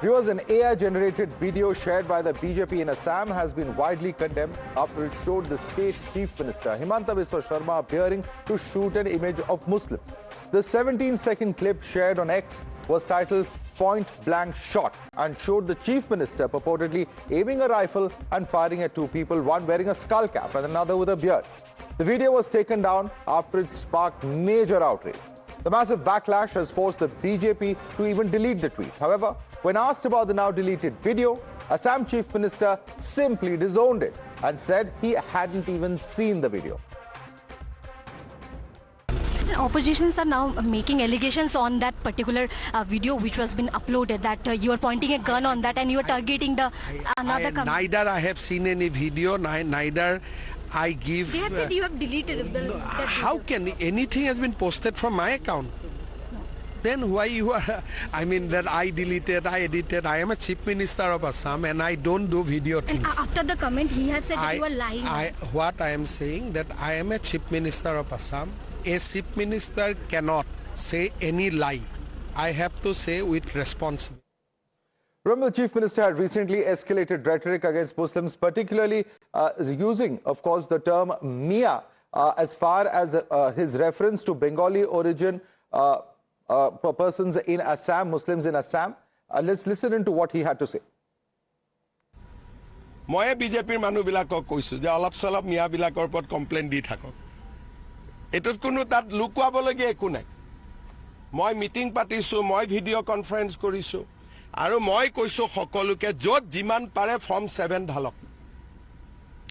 Viewers, an AI-generated video shared by the BJP in Assam has been widely condemned after it showed the state's chief minister, Himanta Biswa appearing to shoot an image of Muslims. The 17-second clip shared on X was titled Point Blank Shot and showed the chief minister purportedly aiming a rifle and firing at two people, one wearing a skull cap and another with a beard. The video was taken down after it sparked major outrage. The massive backlash has forced the BJP to even delete the tweet. However, when asked about the now deleted video, Assam Chief Minister simply disowned it and said he hadn't even seen the video. Oppositions are now making allegations on that particular video which was been uploaded, that you are pointing a gun on that and you are targeting the another company. Neither I have seen any video, neither I give... They have said you have deleted it. How can anything has been posted from my account? Then why you are, I mean that I deleted, I edited. I am a chief minister of Assam and I don't do video things. And after the comment he has said that you are lying. What I am saying that I am a chief minister of Assam. A chief minister cannot say any lie. I have to say with responsibility. Remember, the chief minister had recently escalated rhetoric against Muslims, particularly using, of course, the term Mia as far as his reference to Bengali origin persons in Assam, Muslims in Assam. Let's listen into what he had to say. Moi BJP manu bilakok koisu je alap salap Mia bilakor pot complaint di thakok. Etot kono tat lukuabologe eku nai. Moi meeting patisu, moi video conference korisu. Aru moi koisu সকলোকে jot jiman pare from 7 dhalok.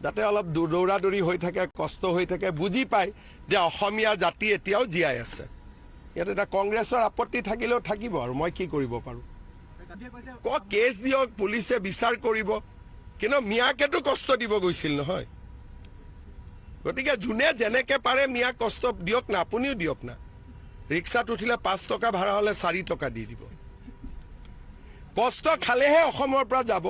Jate alap dora dori hoi thake, kosto hoi thake, buji pai je Asamiya jati etiao jiai ase. ইয়াতে এটা কংগ্ৰেছৰ আপত্তি থাকিলেও থাকিব আৰু মই কি কৰিব পাৰো ক কেছ দিয়ক পুলিচে বিচাৰ কৰিব কিন্তু মিয়াকেটো কষ্ট দিব গৈছিল নহয় গতিকে জুনে জেনেকে পাৰে মিয়া কষ্ট দিয়ক না আপুনিও দিয়ক না ৰিক্সাত উঠিলে 5 টকা ভাড়া হলে 4 টকা দি দিব কষ্ট খালেহে অসমৰ পৰা যাব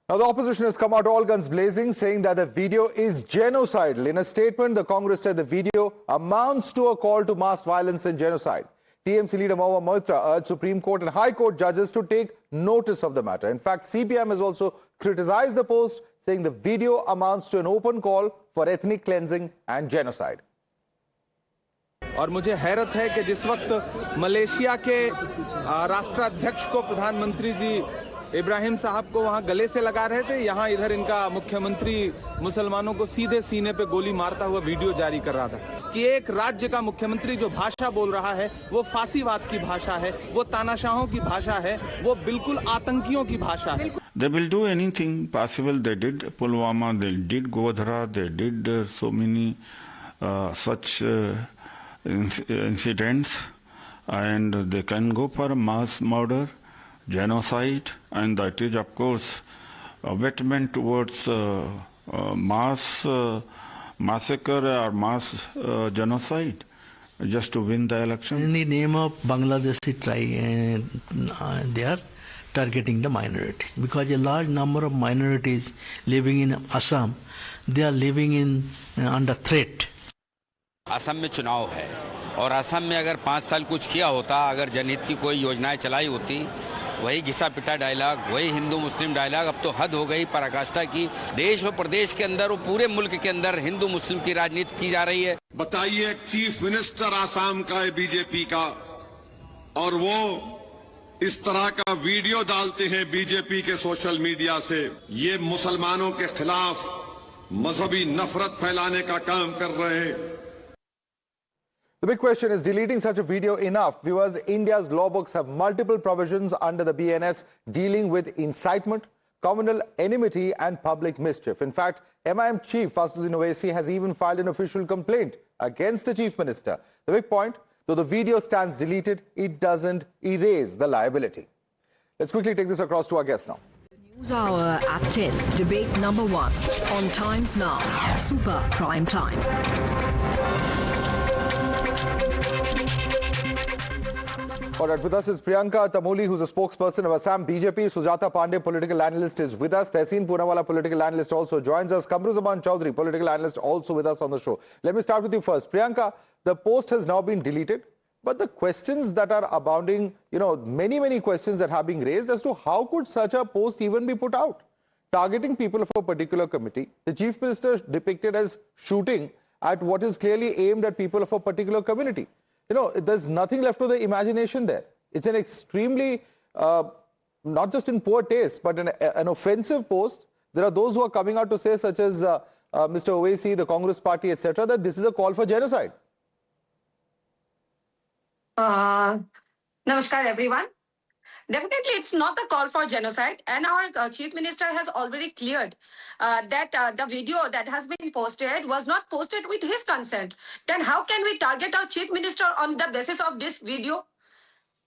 Now, the opposition has come out all guns blazing, saying that the video is genocidal. In a statement, the Congress said the video amounts to a call to mass violence and genocide. TMC leader Mahua Moitra urged Supreme Court and High Court judges to take notice of the matter. In fact, CPM has also criticized the post, saying the video amounts to an open call for ethnic cleansing and genocide. और मुझे हैरत है कि जिस वक्त Malaysia के राष्ट्राध्यक्ष को प्रधानमंत्री जी इब्राहिम साहब को वहां गले से लगा रहे थे, यहाँ इधर इनका मुख्यमंत्री मुसलमानों को सीधे सीने पे गोली मारता हुआ वीडियो जारी कर रहा था कि एक राज्य का मुख्यमंत्री जो भाषा बोल रहा है वो फांसीवाद की भाषा है, वो तानाशाहों की भाषा है, वो बिल्कुल आतंकियों की भाषा है. They will do anything possible. They did Pulwama, they did Godhra, they did so many such incidents, and they can go for mass murder, genocide, and that is of course a wetment towards mass massacre or mass genocide just to win the election. In the name of Bangladeshi they are targeting the minorities because a large number of minorities living in Assam, they are living in under threat. Assam में चुनाव है और असम में अगर 5 साल कुछ किया होता, अगर जनहित की कोई योजनाएं चलाई होती, वही घिसा पिटा डायलॉग, वही हिंदू मुस्लिम डायलॉग, अब तो हद हो गई पराकाष्ठा की. देश और प्रदेश के अंदर और पूरे मुल्क के अंदर हिंदू मुस्लिम की राजनीति की जा रही है. बताइए, चीफ मिनिस्टर आसाम का है बीजेपी का और वो इस तरह का वीडियो डालते हैं बीजेपी के सोशल मीडिया से. ये मुसलमानों के खिलाफ मजहबी नफरत फैलाने का काम कर रहे हैं. The big question is, deleting such a video enough? Viewers, India's law books have multiple provisions under the BNS dealing with incitement, communal enmity and public mischief. In fact, MIM Chief Fastuddin Owaisi has even filed an official complaint against the Chief Minister. The big point, though the video stands deleted, it doesn't erase the liability. Let's quickly take this across to our guest now. News Hour at 10, debate number 1 on Times Now, Super Prime Time. All right, with us is Priyanka Tamoli, who's a spokesperson of Assam BJP. Sujata Pandey, political analyst, is with us. Tehseen Poonawala, political analyst, also joins us. Kamruzaman Chaudhary, political analyst, also with us on the show. Let me start with you first. Priyanka, the post has now been deleted, But the questions that are abounding, many questions that have been raised as to how could such a post even be put out? Targeting people of a particular committee, the Chief Minister depicted as shooting at what is clearly aimed at people of a particular community. There's nothing left to the imagination there. It's an extremely, not just in poor taste, but an offensive post. There are those who are coming out to say, such as Mr. Owaisi, the Congress party, etc., that this is a call for genocide. Namaskar, everyone. Definitely, it's not a call for genocide, and our Chief Minister has already cleared that the video that has been posted was not posted with his consent. Then how can we target our Chief Minister on the basis of this video?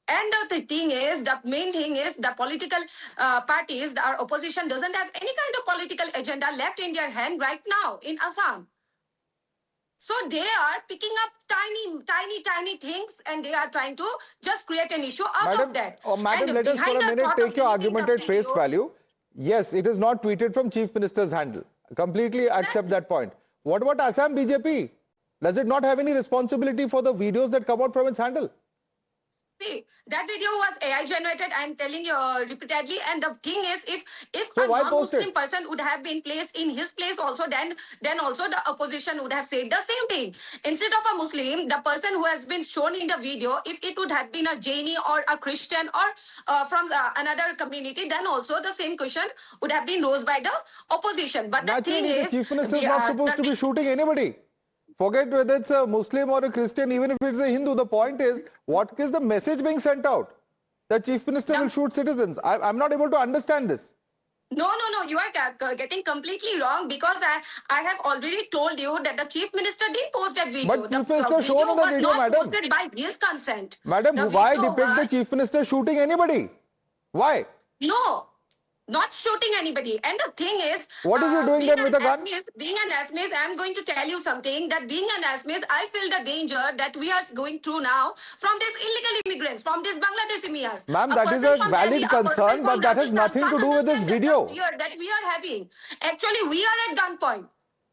And the main thing is the political parties, our opposition doesn't have any kind of political agenda left in their hand right now in Assam. So they are picking up tiny things, and they are trying to just create an issue out of that. Madam, let us for a minute take your argument at face value. Yes, it is not tweeted from Chief Minister's handle. Completely accept that point. What about Assam BJP? Does it not have any responsibility for the videos that come out from its handle? See, that video was AI generated, I'm telling you repeatedly, and the thing is, if so a non-Muslim person would have been placed in his place also, then also the opposition would have said the same thing. Instead of a Muslim, the person who has been shown in the video, if it would have been a Jaini or a Christian or from another community, then also the same question would have been raised by the opposition. But the thing is, the Chief Minister is not supposed to be shooting anybody. Forget whether it's a Muslim or a Christian, even if it's a Hindu. The point is, what is the message being sent out? The Chief Minister will shoot citizens. I'm not able to understand this. No. You are getting completely wrong, because I have already told you that the Chief Minister didn't post that video. But Chief Minister shown on the video, madam. Posted by his consent. Madam, why depict the Chief Minister shooting anybody? Why? No. Not shooting anybody. And the thing is, what is he doing then with a gun? Being an Assamese, I'm going to tell you something, that being an Assamese, I feel the danger that we are going through now from these illegal immigrants, from these Bangladeshi Miyas. Ma'am, that is a valid concern, but that has nothing to do with this video. That we are having. Actually, we are at gunpoint.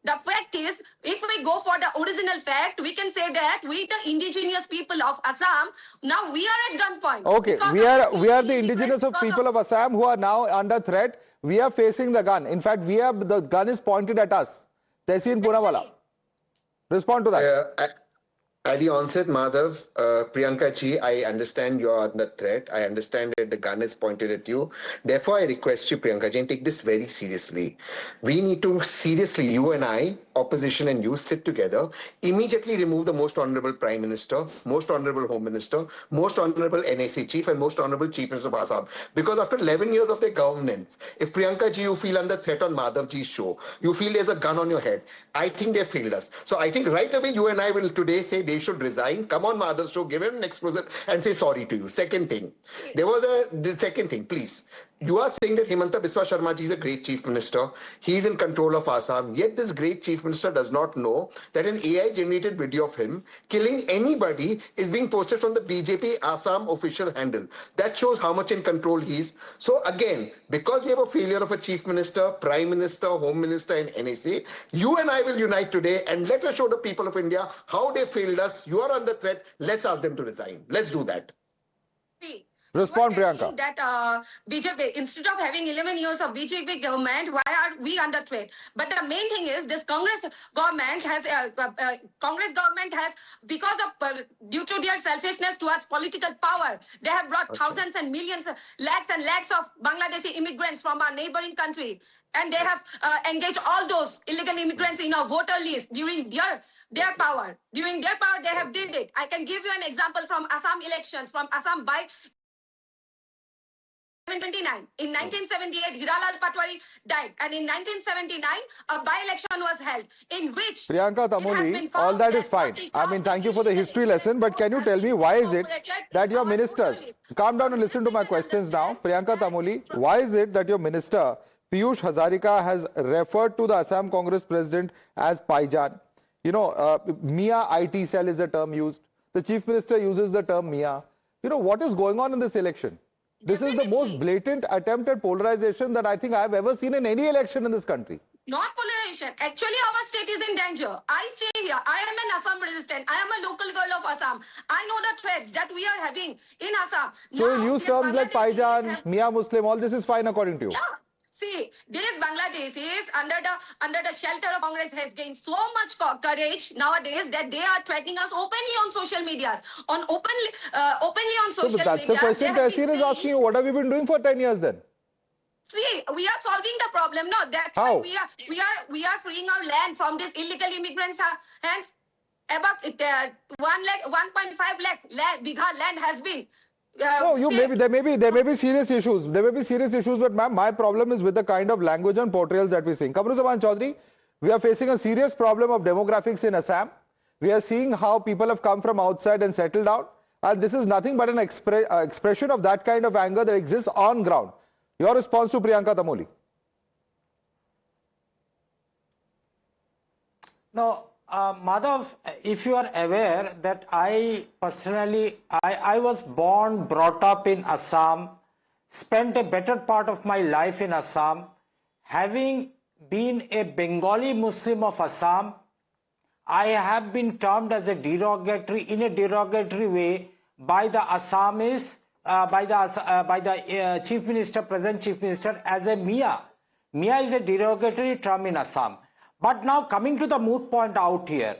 The fact is, if we go for the original fact, we can say that we, the indigenous people of Assam, now we are at gunpoint. Okay, we are the indigenous of people of Assam who are now under threat. We are facing the gun. In fact, the gun is pointed at us. Tehseen Punawala. Respond to that. At the onset, Madhav, Priyanka Ji, I understand you are under threat. I understand that the gun is pointed at you. Therefore, I request you, Priyanka Ji, take this very seriously. We need to seriously, you and I, opposition and you, sit together, immediately remove the most honorable Prime Minister, most honorable Home Minister, most honorable NAC Chief, and most honorable Chief Minister of Assam. Because after 11 years of their governance, if Priyanka Ji, you feel under threat on Madhav Ji's show, you feel there's a gun on your head, I think they failed us. So I think right away you and I will today say they should resign, come on Madhav's show, give him an exclusive and say sorry to you. Second thing, the second thing, please. You are saying that Himanta Biswa Sharma ji is a great Chief Minister. He is in control of Assam. Yet this great Chief Minister does not know that an AI-generated video of him killing anybody is being posted from the BJP Assam official handle. That shows how much in control he is. So again, because we have a failure of a Chief Minister, Prime Minister, Home Minister and NAC, you and I will unite today and let us show the people of India how they failed us. You are under threat. Let's ask them to resign. Let's do that. Respond, Priyanka. That BJP, instead of having 11 years of BJP government, why are we under threat? But the main thing is this Congress government has, because of due to their selfishness towards political power, they have brought thousands and millions, lakhs and lakhs of Bangladeshi immigrants from our neighboring country. And they have engaged all those illegal immigrants in our voter list during their power. During their power, they have did it. I can give you an example from Assam elections, from Assam by 1979. In 1978, Hiralal Patwari died, and in 1979, a by-election was held, in which Priyanka Tamoli, all that is fine. I mean, thank you for the history lesson, but can you tell me why is it that your ministers, calm down and listen to my questions now. Priyanka Tamoli, why is it that your minister, Piyush Hazarika, has referred to the Assam Congress president as Paijan? You know, Mia IT cell is a term used. The Chief Minister uses the term Mia. You know, what is going on in this election? This is the most blatant attempt at polarization that I think I have ever seen in any election in this country. Not polarization. condemnation. Actually, our state is in danger. I stay here. I am an Assam resident. I am a local girl of Assam. I know the threats that we are having in Assam. So you use terms like Paijan, Mia Muslim, all this is fine according to you? Yeah. See, this Bangladesh is under the shelter of Congress has gained so much courage nowadays that they are threatening us openly on social medias. Openly on social media. So that's the question Tehseen is asking you. What have you been doing for 10 years then? See, we are solving the problem. No, that's how? Why we are freeing our land from these illegal immigrants' hands. About 1.5 lakh bigha land has been. No, there may be serious issues. There may be serious issues, but ma'am, my problem is with the kind of language and portrayals that we're seeing. Kamruzaman Chaudhary, we are facing a serious problem of demographics in Assam. We are seeing how people have come from outside and settled down. And this is nothing but an expression of that kind of anger that exists on ground. Your response to Priyanka Tamoli? No, Madhav, if you are aware that I personally, I was born, brought up in Assam, spent a better part of my life in Assam, having been a Bengali Muslim of Assam, I have been termed as in a derogatory way by the Assamese, by the Chief Minister, present Chief Minister, as a Mia. Mia is a derogatory term in Assam. But now coming to the moot point out here,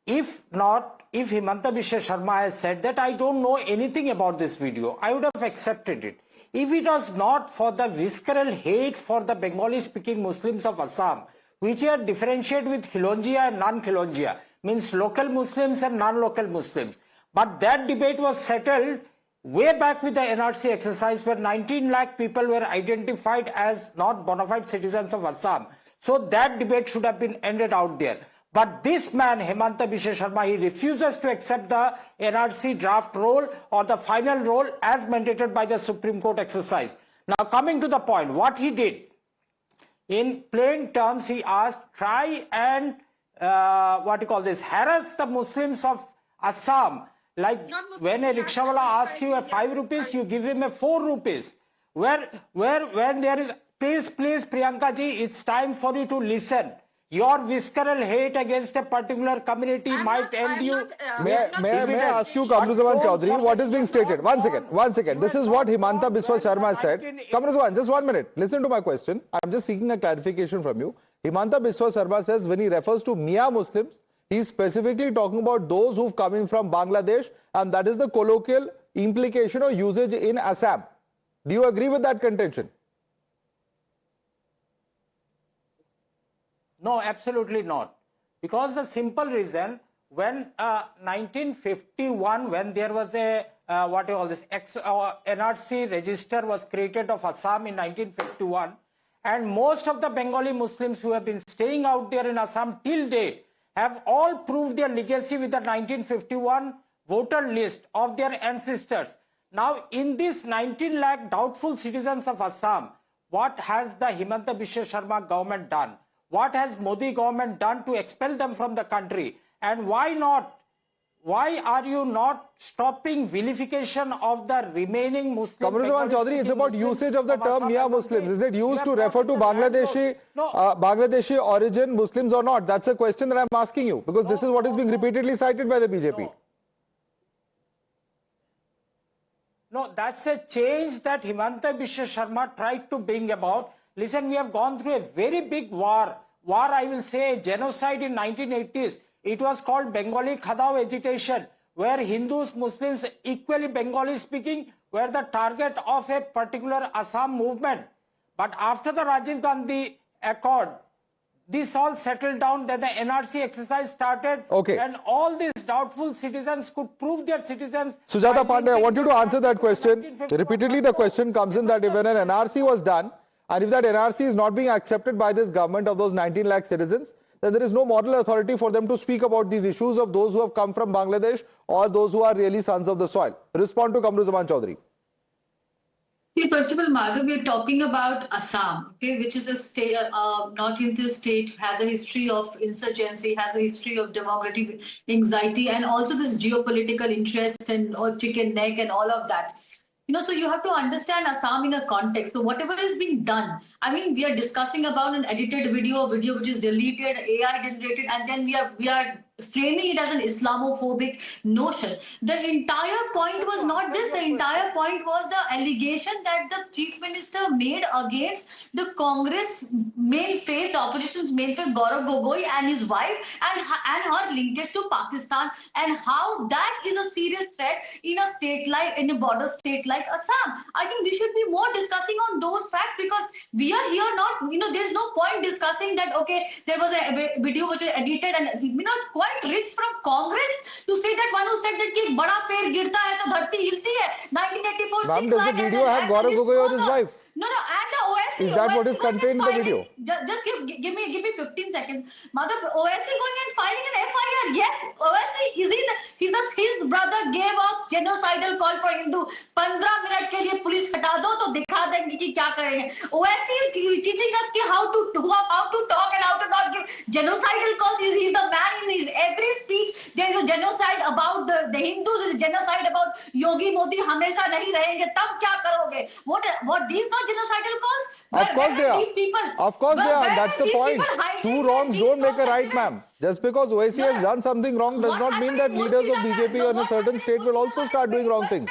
if Himanta Biswa Sarma has said that I don't know anything about this video, I would have accepted it. If it was not for the visceral hate for the Bengali speaking Muslims of Assam, which are differentiated with Khilonjia and non-Khilonjia, means local Muslims and non-local Muslims. But that debate was settled way back with the NRC exercise where 19 lakh people were identified as not bona fide citizens of Assam. So that debate should have been ended out there. But this man, Himanta Biswa Sarma, he refuses to accept the NRC draft roll or the final roll as mandated by the Supreme Court exercise. Now coming to the point, what he did, in plain terms, he asked, try and, harass the Muslims of Assam. Like when a rickshawala asks you a 5 rupees, you give him a 4 rupees. When there is, please, Priyanka ji, it's time for you to listen. Your visceral hate against a particular community might end you. May I ask you, Kamruzaman Chaudhary, what is being stated? One second. This is what Himanta Biswa Sarma said. Kamruzaman, just 1 minute. Listen to my question. I'm just seeking a clarification from you. Himanta Biswa Sarma says when he refers to Mia Muslims, he's specifically talking about those who've come in from Bangladesh, and that is the colloquial implication or usage in Assam. Do you agree with that contention? No, absolutely not. Because the simple reason, when 1951, when there was a NRC register was created of Assam in 1951, and most of the Bengali Muslims who have been staying out there in Assam till date have all proved their legacy with the 1951 voter list of their ancestors. Now, in this 19 lakh doubtful citizens of Assam, what has the Himanta Biswa Sarma government done? What has Modi government done to expel them from the country? And why not? Why are you not stopping vilification of the remaining Muslims? Kamruzaman Chaudhary, it's about usage of the term Mia Muslims. Is it used to refer to Bangladeshi origin Muslims or not? That's a question that I'm asking you, because this is what is being repeatedly cited by the BJP. No, that's a change that Himanta Biswa Sarma tried to bring about. Listen, we have gone through a very big war, I will say, genocide in 1980s. It was called Bengali Khadao agitation, where Hindus, Muslims, equally Bengali speaking, were the target of a particular Assam movement. But after the Rajiv Gandhi Accord, this all settled down, then the NRC exercise started, and all these doubtful citizens could prove their citizens. Sujata Pandey, I want you to answer that question. Repeatedly the question comes in that if when an NRC was done, and if that NRC is not being accepted by this government of those 19 lakh citizens, then there is no moral authority for them to speak about these issues of those who have come from Bangladesh or those who are really sons of the soil. Respond to Kamruzaman Chaudhary. See, first of all, Madhav, we're talking about Assam, okay, which is a state, northeastern state, has a history of insurgency, has a history of democratic anxiety, and also this geopolitical interest and chicken neck and all of that. So you have to understand Assam in a context. So whatever is being done, I mean, we are discussing about an edited video, which is deleted, AI generated, and then we are framing it as an Islamophobic notion. The entire point was not this. The entire point was the allegation that the chief minister made against the Congress main face, the opposition's main face, Gaurav Gogoi and his wife, and her linkage to Pakistan, and how that is a serious threat in a border state like Assam. I think we should be more discussing on those facts, because we are here not, there's no point discussing that, okay, there was a video which was edited, and quite rich from Congress to say that one who said that ki bada ped girta hai to dharti hilti hai. 1984. Ma'am, does the video have Gaurav Gogoi or his wife? No, and the OSC. Is that what is contained in the video? Just give me 15 seconds. Madhav, OSC going and filing an FIR. Yes, OSC his brother gave a genocidal call for Hindu. 15 minute के लिए police हटा दो तो दिखा देंगे कि क्या करेंगे. OSC is teaching us कि how to talk and how to not give genocidal calls. He's the man in his every speech. There is a genocide about the Hindus. There is a genocide about Yogi Modi. हमेशा नहीं रहेंगे. तब क्या करोगे? What these not genocidal calls? Of course they are. Of course they are. That's the point. Two wrongs don't make a right, ma'am. Just because OIC has done something wrong does not mean that leaders of BJP in a certain state will also start doing wrong things.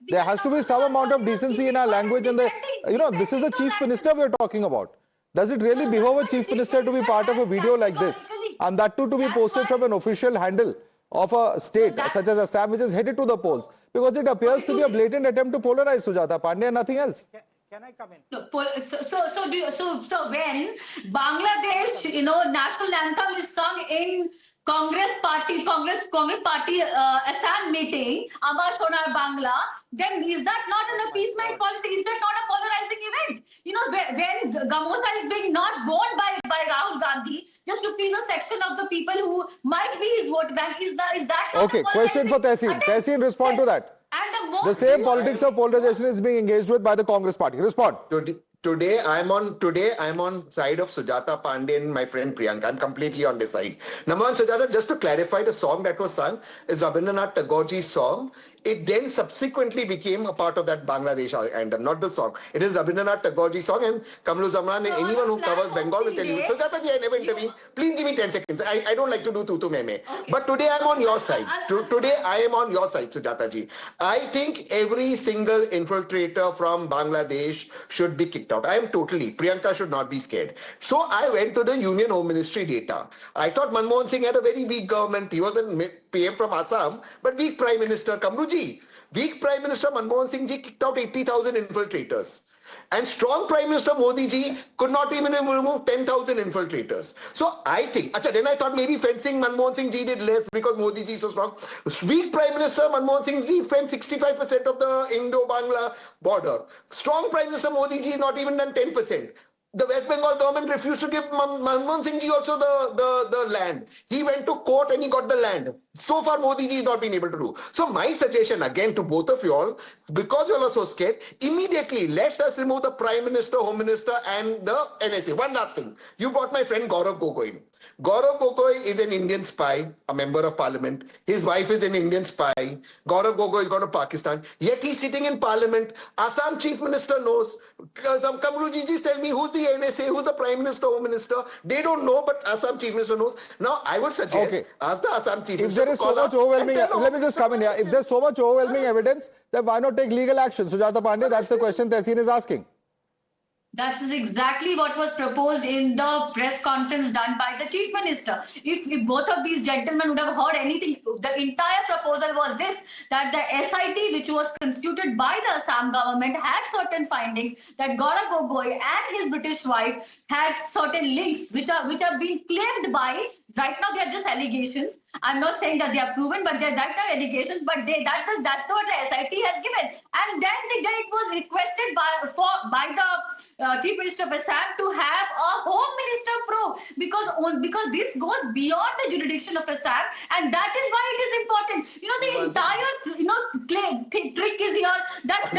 There has to be some amount of decency in our language, and this is the chief minister we are talking about. Does it really behove a chief minister to be part of a video like this, and that too to be posted from an official handle of a state such as Assam, which is headed to the polls, because it appears to be a blatant attempt to polarize Sujata Pandey and nothing else? Can I come in? So when Bangladesh, national anthem is sung in Congress Party Assam meeting, Amar Sonar Bangla, then is that not an appeasement policy? Is that not a polarizing event? When Gamota is being not borne by Rahul Gandhi, just to please a section of the people who might be his vote bank, is that not okay? Question for Tehseen. Tehseen, respond to that. And the same politics of polarization is being engaged with by the Congress party. Respond. Today I'm on side of Sujata Pandey and my friend Priyanka. I'm completely on this side. Number one, Sujata, just to clarify, the song that was sung is Rabindranath Tagore's song. It then subsequently became a part of that Bangladesh anthem, not the song. It is Rabindranath Tagore's song, and Kamlu Zamran and anyone who covers Bengal will tell you. Sujata ji, I never intervene. Please give me 10 seconds. I don't like to do tutu meme. Okay. But today I'm on your side. Today I am on your side, Sujata ji. I think every single infiltrator from Bangladesh should be kicked out. I am totally. Priyanka should not be scared. So I went to the Union Home Ministry data. I thought Manmohan Singh had a very weak government. He was a PM from Assam, but weak Prime Minister Kamruji. Weak Prime Minister Manmohan Singh ji kicked out 80,000 infiltrators. And strong Prime Minister Modi ji could not even remove 10,000 infiltrators. So I think, then I thought maybe fencing Manmohan Singh ji did less because Modi ji is so strong. Weak Prime Minister Manmohan Singh ji fenced 65% of the Indo-Bangla border. Strong Prime Minister Modi ji is not even done 10%. The West Bengal government refused to give Manmohan Singh ji also the land. He went to court and he got the land. So far, Modi ji has not been able to do. So my suggestion again to both of you all, because you all are so scared, immediately let us remove the Prime Minister, Home Minister and the NSA. One last thing. You brought my friend Gaurav Gogoi. Gaurav Gogoi is an Indian spy, a member of parliament. His wife is an Indian spy. Gaurav Gogoi is gone to Pakistan. Yet he's sitting in parliament. Assam chief minister knows. Kamruji ji tell me who's the NSA, who's the Prime Minister, Home Minister. They don't know, but Assam chief minister knows. Now, I would suggest, ask the Assam chief minister. If there is so much overwhelming, let me just come in here. If there's so much overwhelming evidence, then why not take legal action? Sujata Pandey, that's the question Tehseen is asking. That is exactly what was proposed in the press conference done by the Chief Minister. If both of these gentlemen would have heard anything, the entire proposal was this, that the SIT, which was constituted by the Assam government, had certain findings that Gaurav Gogoi and his British wife had certain links which are being claimed by. Right now, they are just allegations. I'm not saying that they are proven, but they are right now allegations. But that's what the SIT has given. And then it was requested by the Chief Minister of Assam to have a Home Minister probe, because this goes beyond the jurisdiction of Assam, and that is why it is important. The entire trick is here that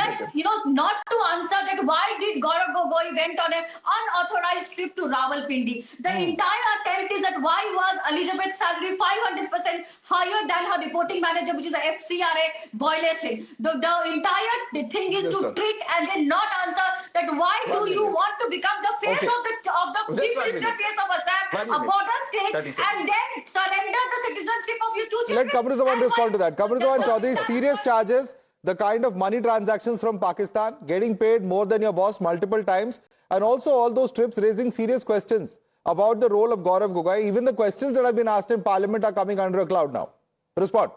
not to answer that why did Gaurav Gogoi went on an unauthorized trip to Rawalpindi. The entire attempt is that why was Elizabeth's salary 500% higher than her reporting manager, which is a FCRA violation. The entire thing is to trick and then not answer that why do you want to become the face of the chief minister face of Assam, a border state, and then surrender the citizenship of your two children. Let Kamruzaman respond to that. Kamruzaman Chaudhary, serious charges, the kind of money transactions from Pakistan, getting paid more than your boss multiple times, and also all those trips raising serious questions about the role of Gaurav Gogoi. Even the questions that have been asked in Parliament are coming under a cloud now. Respond.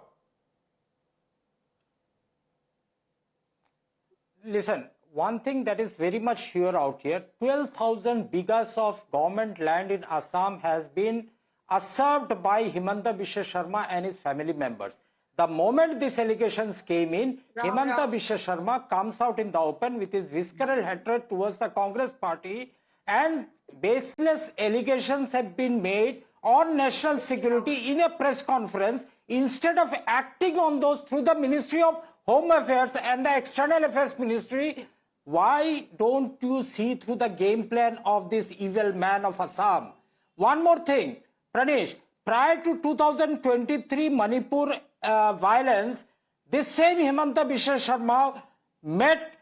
Listen, one thing that is very much sure out here, 12,000 bighas of government land in Assam has been usurped by Himanta Biswa Sarma and his family members. The moment these allegations came in, Himanta Biswa Sarma comes out in the open with his visceral hatred towards the Congress party, and baseless allegations have been made on national security in a press conference instead of acting on those through the Ministry of Home Affairs and the External Affairs Ministry. Why don't you see through the game plan of this evil man of Assam? One more thing, Pranesh, prior to 2023 Manipur violence, this same Himanta Biswa Sarma met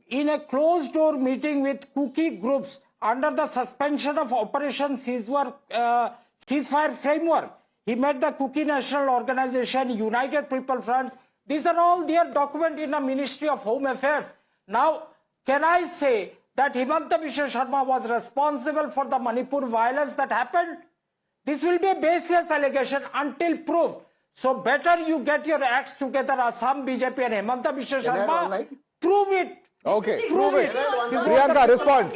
in a closed-door meeting with Kuki groups under the suspension of Operation Ceasefire Framework. He met the Kuki National Organization, United People Fronts. These are all there documented in the Ministry of Home Affairs. Now, can I say that Himanta Biswa Sarma was responsible for the Manipur violence that happened? This will be a baseless allegation until proved. So better you get your acts together, Assam BJP and Himanta Biswa Sarma. Prove it. Okay, prove it. Priyanka, respond.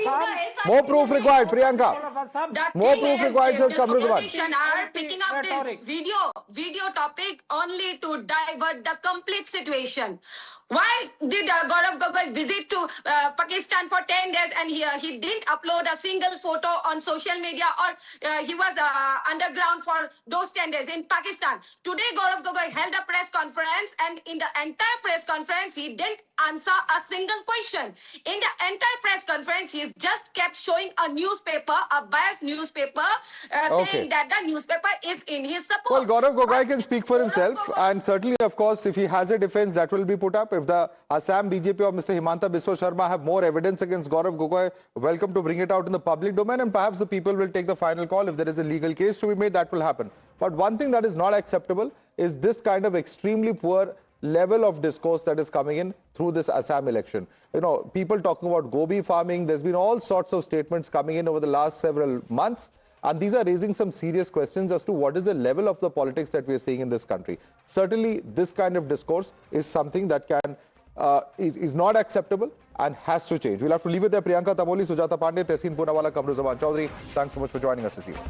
More proof required, Priyanka. More proof required, says Kamruzaman. Opposition are picking up this video topic only to divert the complete situation. Why did Gaurav Gogoi visit to Pakistan for 10 days and he didn't upload a single photo on social media, or he was underground for those 10 days in Pakistan? Today Gaurav Gogoi held a press conference, and in the entire press conference he didn't answer a single question. In the entire press conference he just kept showing a newspaper, a biased newspaper, saying that the newspaper is in his support. Well, Gaurav Gogoi can speak for himself, and certainly, of course, if he has a defense, that will be put up. If the Assam BJP or Mr. Himanta Biswa Sarma have more evidence against Gaurav Gogoi, welcome to bring it out in the public domain, and perhaps the people will take the final call. If there is a legal case to be made, that will happen. But one thing that is not acceptable is this kind of extremely poor level of discourse that is coming in through this Assam election. You know, people talking about gobi farming, there's been all sorts of statements coming in over the last several months. And these are raising some serious questions as to what is the level of the politics that we are seeing in this country. Certainly, this kind of discourse is something that is not acceptable and has to change. We'll have to leave it there. Priyanka Tamoli, Sujata Pandey, Tehseen Poonawala, Kamruzaman Chaudhary. Thanks so much for joining us this evening.